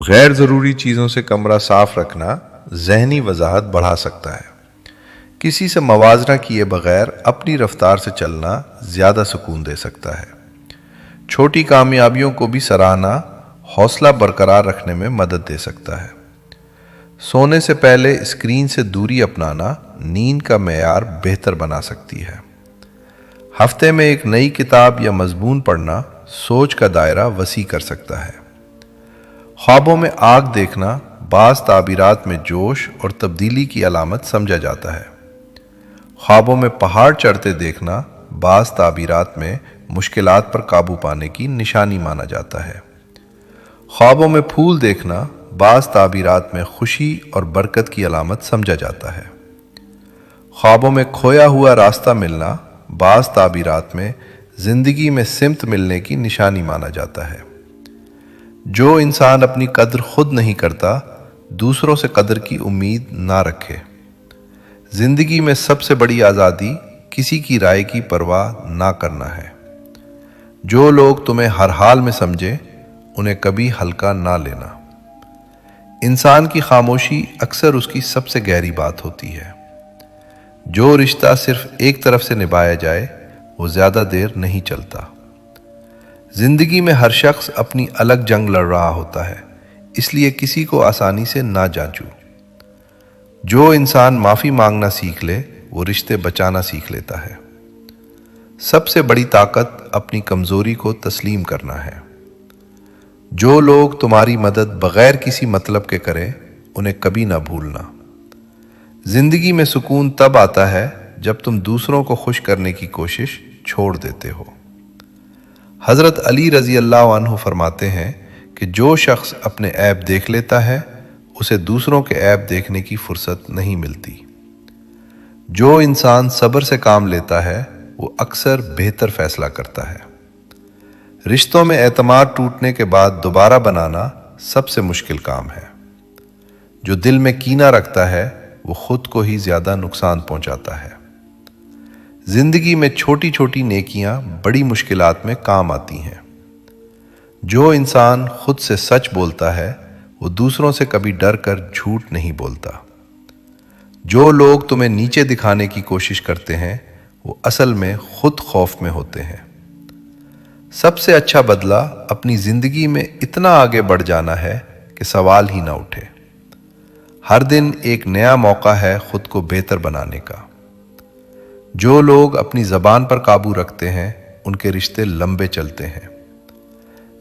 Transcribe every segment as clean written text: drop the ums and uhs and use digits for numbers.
गैर ज़रूरी चीज़ों से कमरा साफ रखना ज़हनी वजाहत बढ़ा सकता है। किसी से मवाजना किए बगैर अपनी रफ्तार से चलना ज़्यादा सुकून दे सकता है। छोटी कामयाबियों को भी सराहना हौसला बरकरार रखने में मदद दे सकता है। सोने से पहले स्क्रीन से दूरी अपनाना नींद का मेयार बेहतर बना सकती है। हफ्ते में एक नई किताब या मजमून पढ़ना सोच का दायरा वसी कर सकता है। ख्वाबों में आग देखना बाज़ ताबीरात में जोश और तब्दीली की अलामत समझा जाता है। ख्वाबों में पहाड़ चढ़ते देखना बाज़ ताबीरात में मुश्किलात पर काबू पाने की निशानी माना जाता है। ख्वाबों में फूल देखना बाज़ ताबीरात में खुशी और बरकत की अलामत समझा जाता है। ख्वाबों में खोया हुआ रास्ता मिलना बाज़ ताबीरात में ज़िंदगी में सिमत मिलने की निशानी माना जाता है। जो इंसान अपनी कद्र खुद नहीं करता, दूसरों से कद्र की उम्मीद ना रखे। जिंदगी में सबसे बड़ी आज़ादी किसी की राय की परवाह ना करना है। जो लोग तुम्हें हर हाल में समझे, उन्हें कभी हल्का ना लेना। इंसान की खामोशी अक्सर उसकी सबसे गहरी बात होती है। जो रिश्ता सिर्फ एक तरफ से निभाया जाए, वो ज़्यादा देर नहीं चलता। जिंदगी में हर शख्स अपनी अलग जंग लड़ रहा होता है, इसलिए किसी को आसानी से ना जांचो। जो इंसान माफ़ी मांगना सीख ले, वो रिश्ते बचाना सीख लेता है। सबसे बड़ी ताकत अपनी कमज़ोरी को तस्लीम करना है। जो लोग तुम्हारी मदद बग़ैर किसी मतलब के करें, उन्हें कभी ना भूलना। जिंदगी में सुकून तब आता है जब तुम दूसरों को खुश करने की कोशिश छोड़ देते हो। हज़रत अली रज़ी अल्लाह अन्हु फरमाते हैं कि जो शख्स अपने ऐब देख लेता है, उसे दूसरों के ऐब देखने की फुर्सत नहीं मिलती। जो इंसान सब्र से काम लेता है, वो अक्सर बेहतर फैसला करता है। रिश्तों में एतमाद टूटने के बाद दोबारा बनाना सबसे मुश्किल काम है। जो दिल में कीना रखता है, वो खुद को ही ज़्यादा नुकसान पहुंचाता है। जिंदगी में छोटी छोटी नेकियां बड़ी मुश्किलात में काम आती हैं। जो इंसान खुद से सच बोलता है, वो दूसरों से कभी डर कर झूठ नहीं बोलता। जो लोग तुम्हें नीचे दिखाने की कोशिश करते हैं, वो असल में खुद खौफ में होते हैं। सबसे अच्छा बदला अपनी जिंदगी में इतना आगे बढ़ जाना है कि सवाल ही ना उठे। हर दिन एक नया मौका है खुद को बेहतर बनाने का। जो लोग अपनी ज़बान पर काबू रखते हैं, उनके रिश्ते लंबे चलते हैं।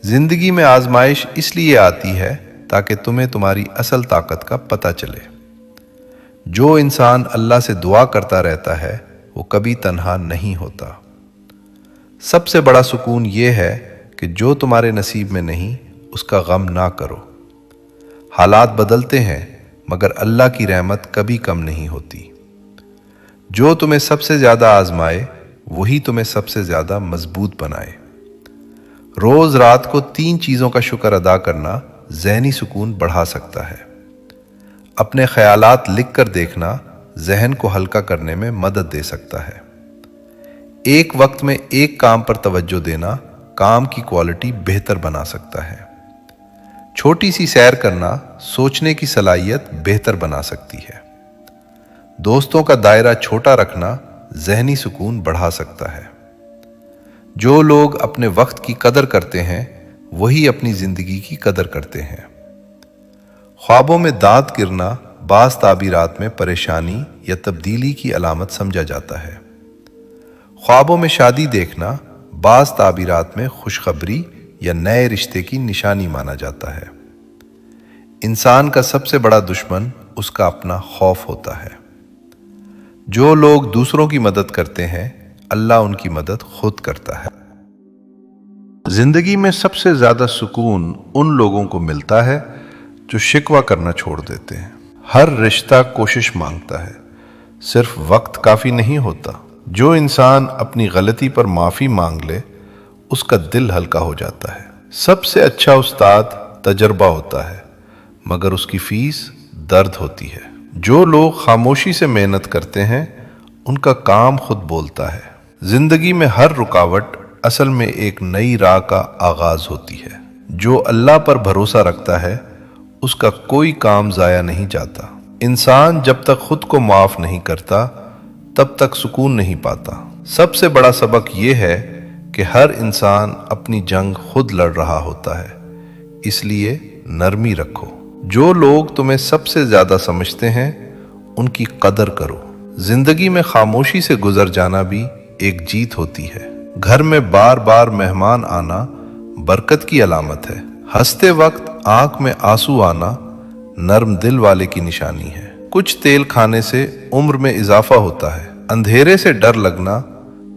जिंदगी में आजमाइश इसलिए आती है ताकि तुम्हें तुम्हारी असल ताकत का पता चले। जो इंसान अल्लाह से दुआ करता रहता है, वो कभी तन्हा नहीं होता। सबसे बड़ा सुकून ये है कि जो तुम्हारे नसीब में नहीं, उसका गम ना करो। हालात बदलते हैं, मगर अल्लाह की रहमत कभी कम नहीं होती। जो तुम्हें सबसे ज़्यादा आजमाए, वही तुम्हें सबसे ज़्यादा मजबूत बनाए। रोज़ रात को 3 चीज़ों का शुक्र अदा करना ज़हनी सुकून बढ़ा सकता है। अपने ख्यालात लिख कर देखना जहन को हल्का करने में मदद दे सकता है। एक वक्त में एक काम पर तवज्जो देना काम की क्वालिटी बेहतर बना सकता है। छोटी सी सैर करना सोचने की सलाहियत बेहतर बना सकती है। दोस्तों का दायरा छोटा रखना जहनी सुकून बढ़ा सकता है। जो लोग अपने वक्त की कदर करते हैं, वही अपनी जिंदगी की कदर करते हैं। ख्वाबों में दांत गिरना बाज़ ताबीरात में परेशानी या तब्दीली की अलामत समझा जाता है। ख्वाबों में शादी देखना बाज़ ताबीरात में खुशखबरी या नए रिश्ते की निशानी माना जाता है। इंसान का सबसे बड़ा दुश्मन उसका अपना खौफ होता है। जो लोग दूसरों की मदद करते हैं, अल्लाह उनकी मदद खुद करता है। जिंदगी में सबसे ज्यादा सुकून उन लोगों को मिलता है जो शिकवा करना छोड़ देते हैं। हर रिश्ता कोशिश मांगता है, सिर्फ वक्त काफी नहीं होता। जो इंसान अपनी गलती पर माफी मांग ले, उसका दिल हल्का हो जाता है। सबसे अच्छा उस्ताद तजर्बा होता है, मगर उसकी फीस दर्द होती है। जो लोग खामोशी से मेहनत करते हैं, उनका काम खुद बोलता है। जिंदगी में हर रुकावट असल में एक नई राह का आगाज होती है। जो अल्लाह पर भरोसा रखता है, उसका कोई काम ज़ाया नहीं जाता। इंसान जब तक खुद को माफ़ नहीं करता तब तक सुकून नहीं पाता। सबसे बड़ा सबक ये है कि हर इंसान अपनी जंग खुद लड़ रहा होता है, इसलिए नरमी रखो। जो लोग तुम्हें सबसे ज़्यादा समझते हैं उनकी कदर करो। जिंदगी में खामोशी से गुजर जाना भी एक जीत होती है। घर में बार बार मेहमान आना बरकत की अलामत है। हंसते वक्त आंख में आंसू आना नर्म दिल वाले की निशानी है। कुछ तेल खाने से उम्र में इजाफा होता है। अंधेरे से डर लगना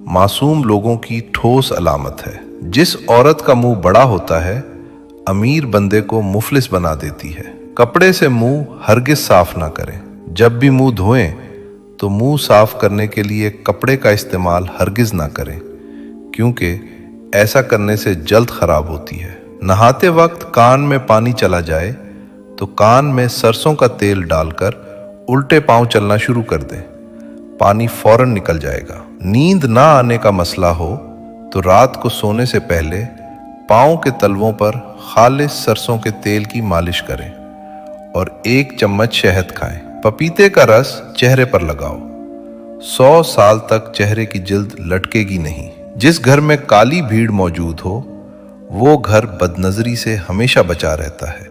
मासूम लोगों की ठोस अलामत है। जिस औरत का मुंह बड़ा होता है अमीर बंदे को मुफलिस बना देती है। कपड़े से मुंह हरगिज साफ ना करें। जब भी मुंह धोएं तो मुंह साफ करने के लिए कपड़े का इस्तेमाल हरगिज ना करें, क्योंकि ऐसा करने से जल्द खराब होती है। नहाते वक्त कान में पानी चला जाए तो कान में सरसों का तेल डालकर उल्टे पांव चलना शुरू कर दें, पानी फौरन निकल जाएगा। नींद ना आने का मसला हो तो रात को सोने से पहले पांव के तलवों पर खालिस सरसों के तेल की मालिश करें और 1 चम्मच शहद खाएं। पपीते का रस चेहरे पर लगाओ। 100 साल तक चेहरे की जिल्द लटकेगी नहीं। जिस घर में काली भीड़ मौजूद हो वो घर बदनजरी से हमेशा बचा रहता है।